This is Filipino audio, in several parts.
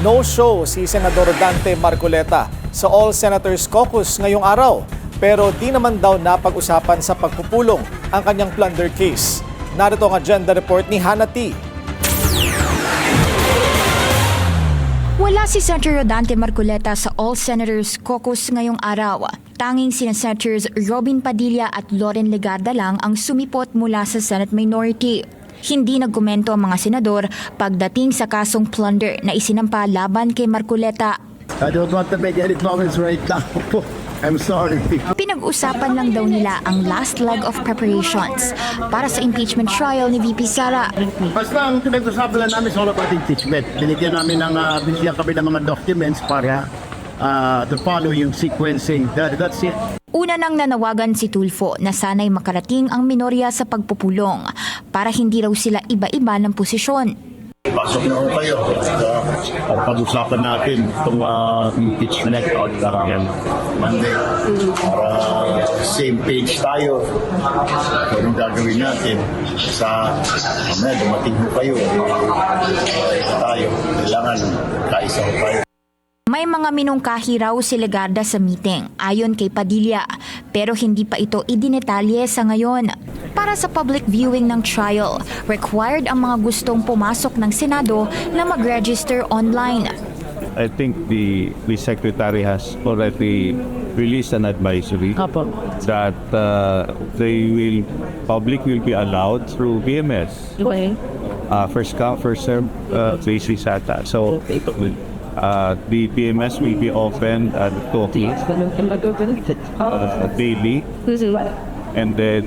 No-show si Senador Dante Marcoleta sa All Senators Caucus ngayong araw, pero di naman daw napag-usapan sa pagpupulong ang kanyang plunder case. Narito ang agenda report ni Hannah T. Wala si Senator Dante Marcoleta sa All Senators Caucus ngayong araw. Tanging sina Senators Robin Padilla at Loren Legarda lang ang sumipot mula sa Senate Minority. Hindi nagkomento ang mga senador pagdating sa kasong plunder na isinampa laban kay Marcoleta. I don't want to make any comments right now. I'm sorry. Pinag-usapan lang daw nila ang last leg of preparations para sa impeachment trial ni VP Sara. Basta ang pinag-usapan lang namin is all about impeachment. Binigyan kami ng mga documents para to follow yung sequencing. That's it. Una nang nanawagan si Tulfo na sanay makarating ang minorya sa pagpupulong para hindi raw sila iba-iba ng posisyon. Pasok na kayo. Pag-usapan natin itong impeachment Monday. Para same page tayo. Anong gagawin natin sa mamaya dumating mo kayo. Tayo. Kailangan kaisa ko tayo. May mga minungkahi raw si Legarda sa meeting ayon kay Padilla pero hindi pa ito idinetalye sa ngayon. Para sa public viewing ng trial, required ang mga gustong pumasok ng Senado na mag-register online. I think the secretary has already released an advisory that public will be allowed through BMS. First come, first serve basis ata. So the PMS will be open at 2 daily, and then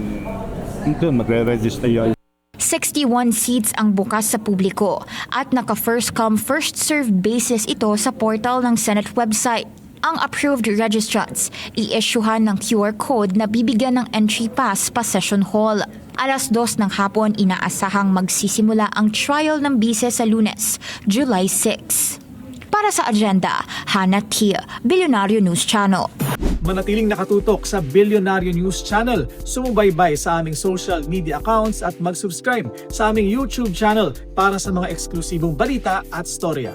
doon magre-register yun. 61 seats ang bukas sa publiko at naka-first come, first served basis ito sa portal ng Senate website. Ang approved registrants, i-issuehan ng QR code na bibigyan ng entry pass pa session hall. Alas 2 ng hapon inaasahang magsisimula ang trial ng bise sa Lunes, July 6. Para sa agenda, Hannah T, Billionario News Channel. Manatiling nakatutok sa Billionario News Channel, sumubaybay sa aming social media accounts at mag-subscribe sa aming YouTube channel para sa mga eksklusibong balita at storya.